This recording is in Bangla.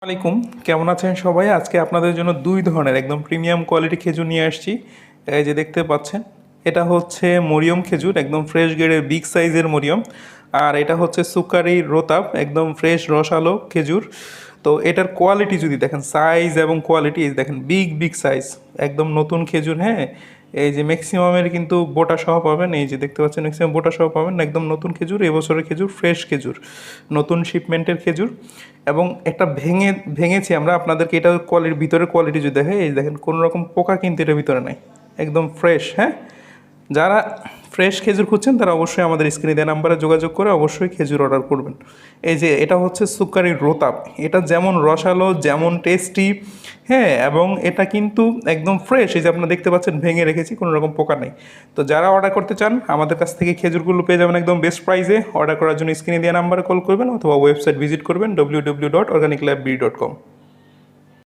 আলাইকুম, কেমন আছেন সবাই? আজকে আপনাদের জন্য দুই ধরনের একদম প্রিমিয়াম কোয়ালিটি খেজুর নিয়ে আসছি। এই যে দেখতে পাচ্ছেন, এটা হচ্ছে মরিয়ম খেজুর, একদম ফ্রেশ গ্রেডের বিগ সাইজের মরিয়ম। আর এটা হচ্ছে সুকারি রোতাব, একদম ফ্রেশ রসালো খেজুর। তো এটার কোয়ালিটি যদি দেখেন, সাইজ এবং কোয়ালিটি, এই দেখেন বিগ বিগ সাইজ, একদম নতুন খেজুর। হ্যাঁ, এই যে ম্যাক্সিমামের কিন্তু বোটা সহ পাবেন, এই যে দেখতে পাচ্ছেন ম্যাক্সিমাম বোটা সহ পাবেন, একদম নতুন খেজুর, এবছরের খেজুর, ফ্রেশ খেজুর, নতুন শিপমেন্টের খেজুর। এবং একটা ভেঙেছি আমরা আপনাদেরকে, এটা কোয়ালিটির ভিতরের কোয়ালিটি যদি দেখে, এই দেখেন কোনো রকম পোকা কিন্তু এটার ভিতরে নাই, একদম ফ্রেশ। হ্যাঁ, যারা ফ্রেশ খেজুর খুঁজছেন তারা অবশ্যই আমাদের স্ক্রিনে দেওয়া নাম্বারে যোগাযোগ করে অবশ্যই খেজুর অর্ডার করবেন। এই যে এটা হচ্ছে সুকারি রোতাব, এটা যেমন রসালো যেমন টেস্টি। হ্যাঁ, এবং এটা কিন্তু একদম ফ্রেশ, এই যে আপনারা দেখতে পাচ্ছেন ভেঙে রেখেছি, কোনো রকম পোকা নেই। তো যারা অর্ডার করতে চান আমাদের কাছ থেকে খেজুরগুলো পেয়ে যাবেন একদম বেস্ট প্রাইসে। অর্ডার করার জন্য স্ক্রিনে দেওয়া নাম্বারে কল করবেন অথবা ওয়েবসাইট ভিজিট করবেন www.organiclabbeauty.com।